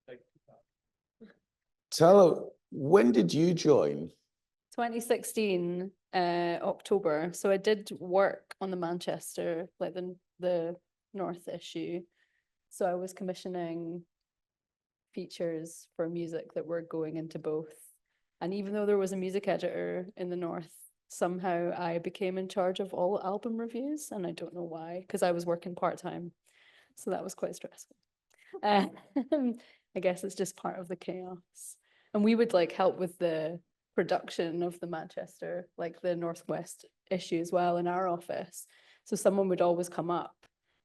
Speaker 5: Like that.
Speaker 1: Tallah, when did you join?
Speaker 4: 2016, October. So I did work on the Manchester, like the North issue. So I was commissioning features for music that were going into both. And even though there was a music editor in the North, somehow I became in charge of all album reviews, and I don't know why, because I was working part-time. So that was quite stressful. I guess it's just part of the chaos. And we would like help with the production of the Manchester, like the Northwest issue as well in our office. So someone would always come up.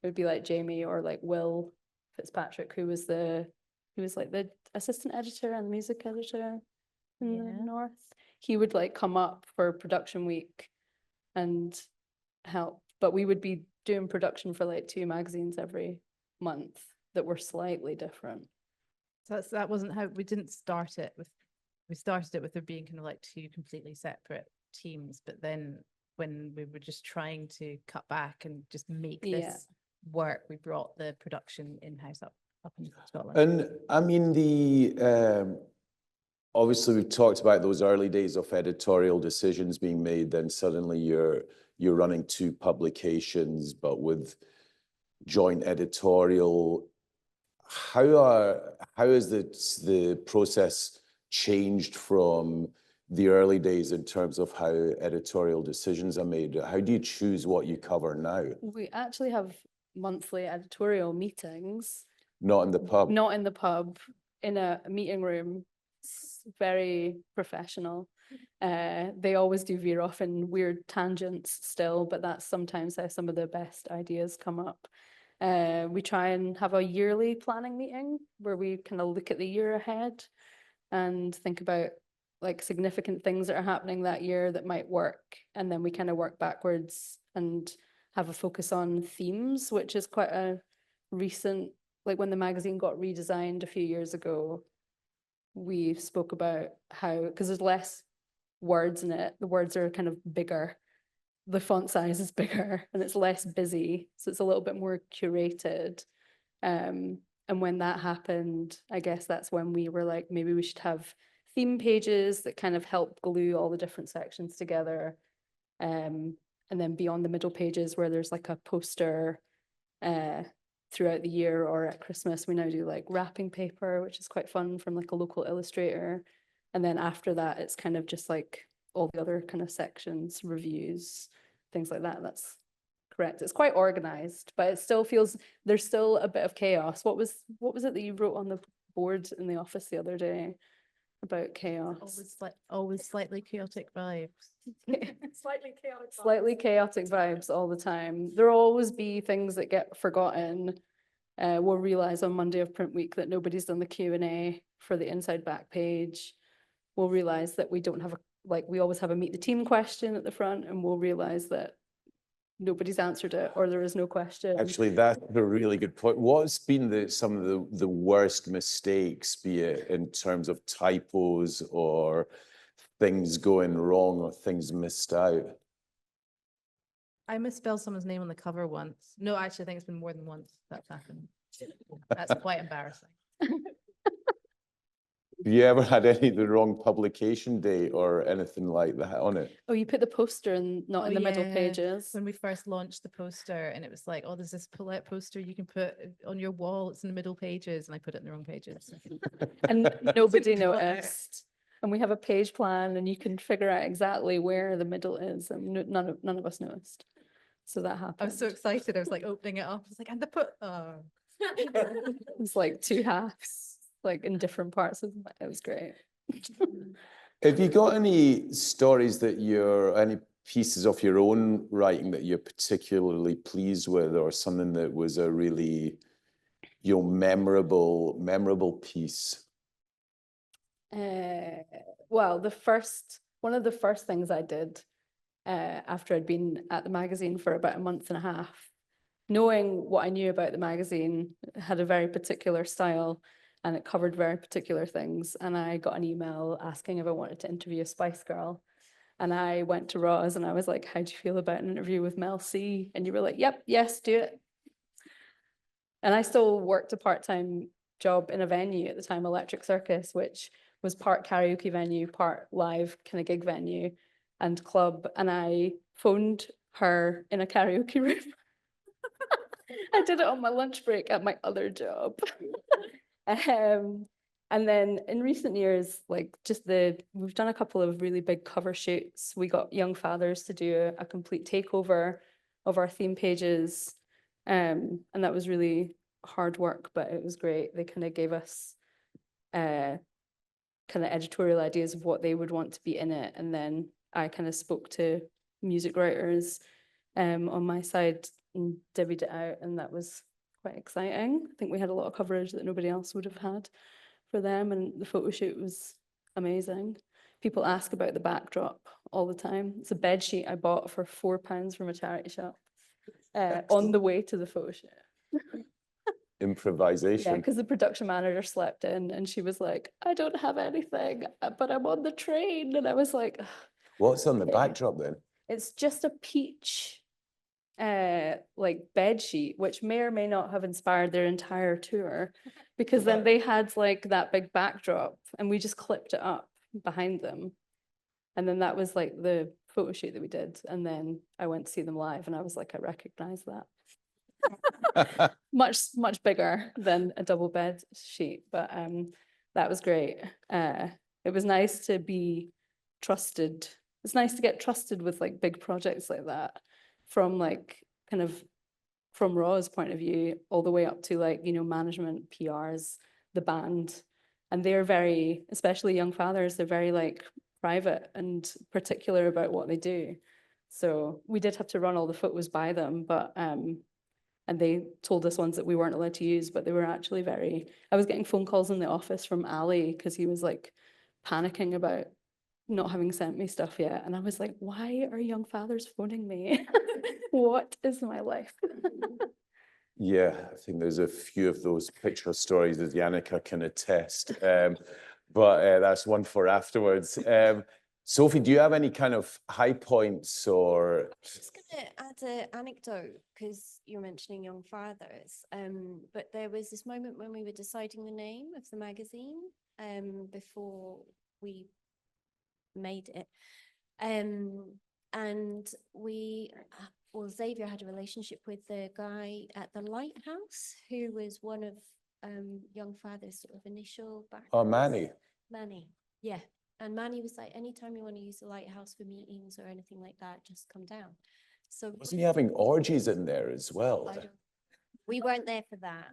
Speaker 4: It would be like Jamie or like Will Fitzpatrick, who was like the assistant editor and music editor in the
Speaker 3: Yeah.
Speaker 4: North. He would like come up for production week and help. But we would be doing production for like 2 magazines every month that were slightly different.
Speaker 3: So that wasn't how we didn't start it with. We started it with there being kind of like 2 completely separate teams, but then when we were just trying to cut back and just make this work, we brought the production in-house up in Scotland.
Speaker 1: And I mean, obviously we've talked about those early days of editorial decisions being made, then suddenly you're running 2 publications, but with joint editorial. How has the process changed from the early days in terms of how editorial decisions are made? How do you choose what you cover now?
Speaker 4: We actually have monthly editorial meetings.
Speaker 1: Not in the pub.
Speaker 4: Not in the pub, in a meeting room. It's very professional. They always do veer off in weird tangents still, but that's sometimes how some of the best ideas come up. We try and have a yearly planning meeting where we kind of look at the year ahead and think about like significant things that are happening that year that might work. And then we kind of work backwards and have a focus on themes, which is quite a recent, like when the magazine got redesigned a few years ago, we spoke about how, because there's less words in it, the words are kind of bigger, the font size is bigger and it's less busy, so it's a little bit more curated. And when that happened, I guess that's when we were like, maybe we should have theme pages that kind of help glue all the different sections together. And then beyond the middle pages where there's like a poster throughout the year, or at Christmas we now do like wrapping paper, which is quite fun, from like a local illustrator. And then after that it's kind of just like all the other kind of sections, reviews, things like that. That's correct. It's quite organized, but it still feels there's still a bit of chaos. What was it that you wrote on the board in the office the other day about chaos?
Speaker 3: Always slightly chaotic vibes.
Speaker 4: Slightly chaotic vibes all the time. There'll always be things that get forgotten. We'll realize on Monday of print week that nobody's done the Q&A for the inside back page. We'll realize that we don't have we always have a meet the team question at the front, and we'll realize that nobody's answered it, or there is no question.
Speaker 1: Actually, that's a really good point. What's been some of the worst mistakes, be it in terms of typos or things going wrong or things missed out?
Speaker 3: I misspelled someone's name on the cover once. No, actually, I think it's been more than once that's happened. That's quite embarrassing.
Speaker 1: Have you ever had any of the wrong publication date or anything like that on it?
Speaker 4: Oh, you put the poster in, not in the middle pages.
Speaker 3: When we first launched the poster, and it was like, oh, there's this pull-out poster you can put on your wall. It's in the middle pages, and I put it in the wrong pages.
Speaker 4: And nobody noticed. And we have a page plan, and you can figure out exactly where the middle is, and none of us noticed. So that happened.
Speaker 3: I was so excited. I was like opening it up. I was like, and the put. Oh.
Speaker 4: It's like 2 halves, like in different parts of it. It was great.
Speaker 1: Have you got any stories any pieces of your own writing that you're particularly pleased with, or something that was a really, memorable piece?
Speaker 4: Well, one of the first things I did after I'd been at the magazine for about a month and a half, knowing what I knew about the magazine, it had a very particular style and it covered very particular things. And I got an email asking if I wanted to interview a Spice Girl. And I went to Roz and I was like, how do you feel about an interview with Mel C? And you were like, yep, yes, do it. And I still worked a part-time job in a venue at the time, Electric Circus, which was part karaoke venue, part live kind of gig venue. and club, and I phoned her in a karaoke room. I did it on my lunch break at my other job. And then in recent years, like we've done a couple of really big cover shoots. We got Young Fathers to do a complete takeover of our theme pages. And that was really hard work, but it was great. They kind of gave us kind of editorial ideas of what they would want to be in it. And then I kind of spoke to music writers on my side and divvied it out, and that was quite exciting. I think we had a lot of coverage that nobody else would have had for them, and the photo shoot was amazing. People ask about the backdrop all the time. It's a bed sheet I bought for £4 from a charity shop on the way to the photo shoot. Yeah,
Speaker 1: Improvisation.
Speaker 4: because the production manager slept in and she was like, I don't have anything, but I'm on the train. And I was like, "Ugh."
Speaker 1: What's on the
Speaker 4: Okay.
Speaker 1: backdrop then?
Speaker 4: It's just a peach like bed sheet, which may or may not have inspired their entire tour, because then they had like that big backdrop and we just clipped it up behind them. And then that was like the photo shoot that we did. And then I went to see them live and I was like, I recognize that. Much bigger than a double bed sheet, but that was great. It was nice to be trusted. It's nice to get trusted with like big projects like that, from like kind of from Raw's point of view all the way up to like, you know, management, PRs, the band. And they're very, especially Young Fathers, they're very like private and particular about what they do. So we did have to run all the photos by them, but and they told us ones that we weren't allowed to use, but they were actually very, I was getting phone calls in the office from Ali because he was like panicking about not having sent me stuff yet. And I was like, why are Young Fathers phoning me? What is my life?
Speaker 1: Yeah, I think there's a few of those picture stories that Yannicka can attest. But that's one for afterwards. Sophie, do you have any kind of high points or?
Speaker 2: I'm just going to add an anecdote because you're mentioning Young Fathers. But there was this moment when we were deciding the name of the magazine before we made it. And Xavier had a relationship with the guy at the Lighthouse, who was one of Young Father's sort of initial backers.
Speaker 1: Oh, Manny.
Speaker 2: Manny, yeah. And Manny was like, anytime you want to use the Lighthouse for meetings or anything like that, just come down. So
Speaker 1: Wasn't he having orgies in there as well?
Speaker 2: we weren't there for that.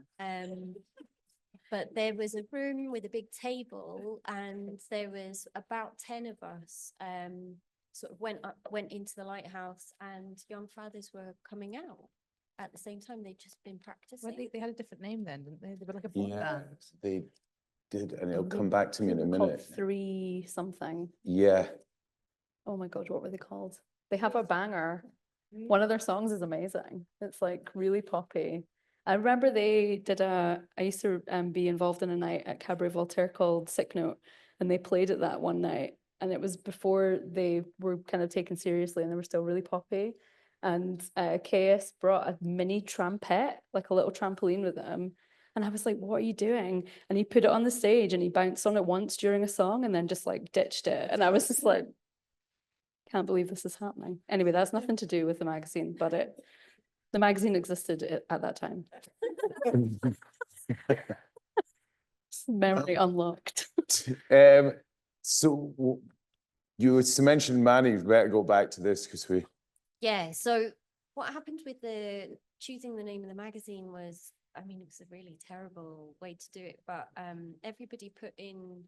Speaker 2: But there was a room with a big table, and there was about 10 of us. Sort of went into the Lighthouse, and Young Fathers were coming out at the same time. They'd just been practicing.
Speaker 3: Well, they had a different name then, didn't they? They were like a boy band.
Speaker 1: They did, and it'll come back to me in a
Speaker 4: They were called
Speaker 1: minute.
Speaker 4: 3 something.
Speaker 1: Yeah.
Speaker 4: Oh my God, what were they called? They have a banger. One of their songs is amazing. It's like really poppy. I remember they did I used to be involved in a night at Cabaret Voltaire called Sick Note, and they played it that one night. And it was before they were kind of taken seriously and they were still really poppy. And KS brought a mini trampette, like a little trampoline with him. And I was like, what are you doing? And he put it on the stage and he bounced on it once during a song and then just like ditched it. And I was just like, can't believe this is happening. Anyway, that's nothing to do with the magazine, but the magazine existed at that time. Memory unlocked.
Speaker 1: So you mentioned Manny, we better go back to this because we.
Speaker 2: Yeah, so what happened with the choosing the name of the magazine was, I mean, it was a really terrible way to do it, but everybody put in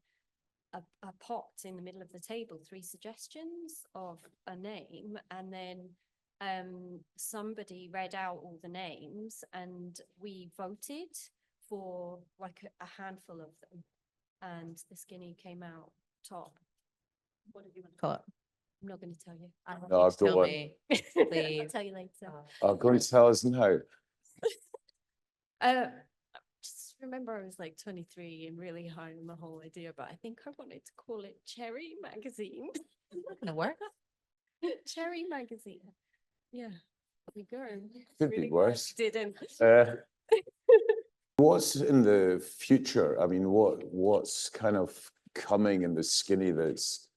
Speaker 2: a pot in the middle of the table, 3 suggestions of a name, and then somebody read out all the names and we voted for like a handful of them, and the Skinny came out top.
Speaker 3: What did you want to call it?
Speaker 2: I'm not going to tell you.
Speaker 1: No, I've got
Speaker 3: Tell
Speaker 1: one.
Speaker 3: me,
Speaker 2: I'll
Speaker 3: please.
Speaker 2: tell you later.
Speaker 1: I'm going to tell us now.
Speaker 2: Just remember I was like 23 and really high on the whole idea, but I think I wanted to call it Cherry Magazine.
Speaker 3: Not gonna work.
Speaker 2: Cherry Magazine. Yeah, we go.
Speaker 1: Could be
Speaker 2: Really glad
Speaker 1: worse.
Speaker 2: we didn't.
Speaker 1: What's in the future? I mean, what's kind of coming in the Skinny that's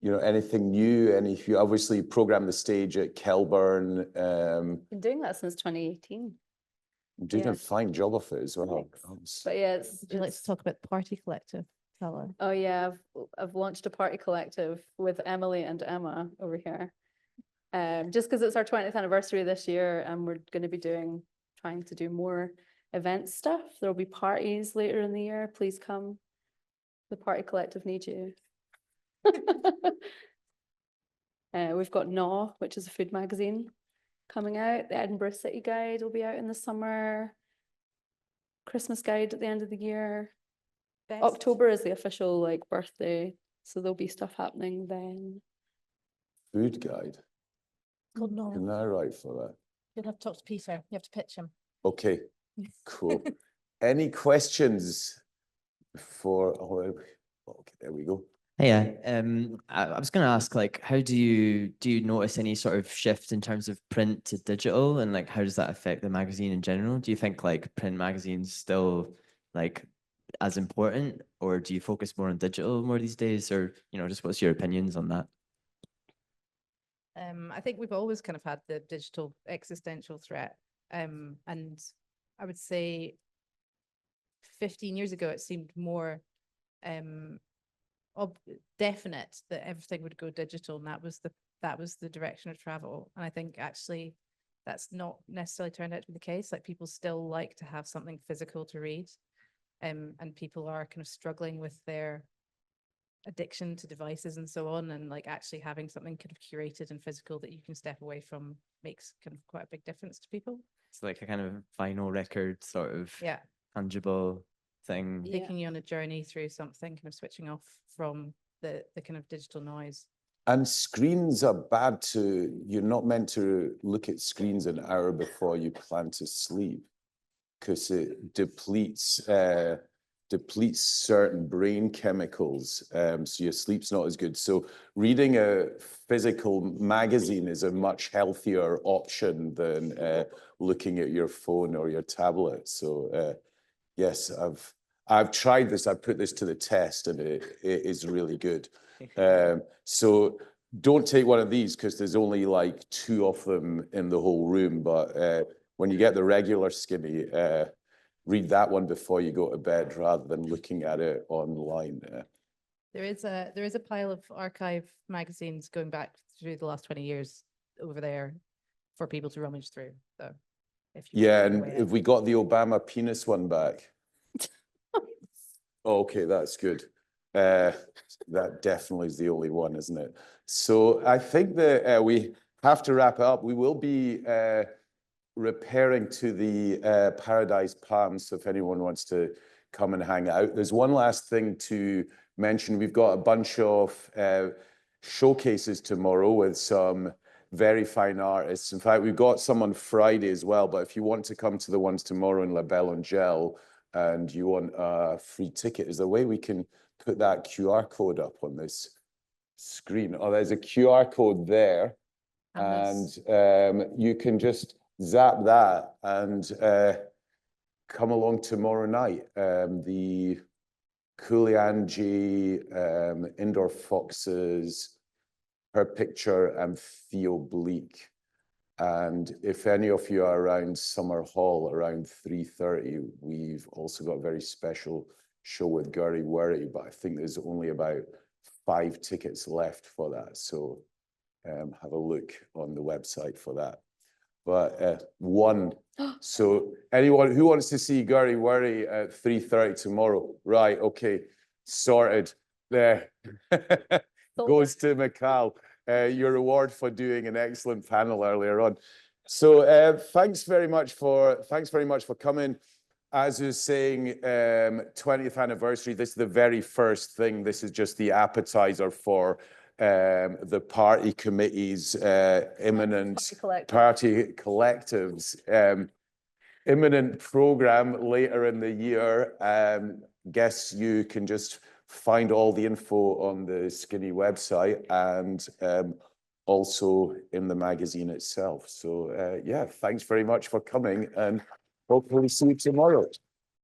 Speaker 1: you know, anything new? You obviously programmed the stage at Kelburn.
Speaker 4: Been doing that since 2018.
Speaker 1: Did
Speaker 4: Yeah.
Speaker 1: a fine job of it as well.
Speaker 4: Thanks. But yeah,
Speaker 3: Would you like to talk about the Party Collective, Tallah?
Speaker 4: Oh yeah, I've launched a party collective with Emily and Emma over here. Just because it's our 20th anniversary this year, and we're going to be trying to do more event stuff. There'll be parties later in the year. Please come. The Party Collective needs you. We've got Gnaw, which is a food magazine, coming out. The Edinburgh City Guide will be out in the summer. Christmas Guide at the end of the year. October is the official like birthday, so there'll be stuff happening then.
Speaker 1: Food guide.
Speaker 3: Called Gnaw.
Speaker 1: Am I right for that?
Speaker 3: You'll have to talk to Peter. You have to pitch him.
Speaker 1: Okay, cool. Any questions for, okay, there we go.
Speaker 6: Yeah, I was going to ask, like, how do you notice any sort of shift in terms of print to digital, and like, how does that affect the magazine in general? Do you think like print magazines still like as important, or do you focus more on digital more these days, or just what's your opinions on that?
Speaker 3: I think we've always kind of had the digital existential threat, and I would say 15 years ago it seemed more definite that everything would go digital, and that was the direction of travel. And I think actually that's not necessarily turned out to be the case. Like, people still like to have something physical to read, and people are kind of struggling with their addiction to devices and so on, and like actually having something kind of curated and physical that you can step away from makes kind of quite a big difference to people.
Speaker 6: It's like a kind of vinyl record sort of tangible thing.
Speaker 4: Yeah.
Speaker 3: Taking you on a journey through something, kind of switching off from the kind of digital noise.
Speaker 1: And screens are bad you're not meant to look at screens an hour before you plan to sleep, because it depletes certain brain chemicals, so your sleep's not as good. So reading a physical magazine is a much healthier option than looking at your phone or your tablet. So yes, I've tried this. I've put this to the test, and it is really good. So don't take one of these, because there's only like 2 of them in the whole room. But when you get the regular skinny, read that one before you go to bed rather than looking at it online.
Speaker 3: There is a pile of archive magazines going back through the last 20 years over there for people to rummage through. So if you
Speaker 1: and if we got the Obama penis one back. Okay, that's good. That definitely is the only one, isn't it? So I think that we have to wrap it up. We will be repairing to the Paradise Palms, so if anyone wants to come and hang out. There's one last thing to mention. We've got a bunch of showcases tomorrow with some very fine artists. In fact, we've got some on Friday as well, but if you want to come to the ones tomorrow in La Belle and Gel and you want a free ticket, is there a way we can put that QR code up on this screen? Oh, there's a QR code there, and you can just zap that and come along tomorrow night. The Kulianji, Indoor Foxes, Her Picture, and Theo Bleak. And if any of you are around Summer Hall around 3:30, we've also got a very special show with Gurry Worry, but I think there's only about 5 tickets left for that. So have a look on the website for that. But so anyone who wants to see Gurry Worry at 3:30 tomorrow, right? Okay, sorted. There goes to Mikal. Your reward for doing an excellent panel earlier on. So thanks very much for coming. As I was saying, 20th anniversary. This is the very first thing. This is just the appetizer for the party committee's imminent party collectives imminent program later in the year. Guess you can just find all the info on the Skinny website and also in the magazine itself. So yeah, thanks very much for coming, and hopefully see you tomorrow.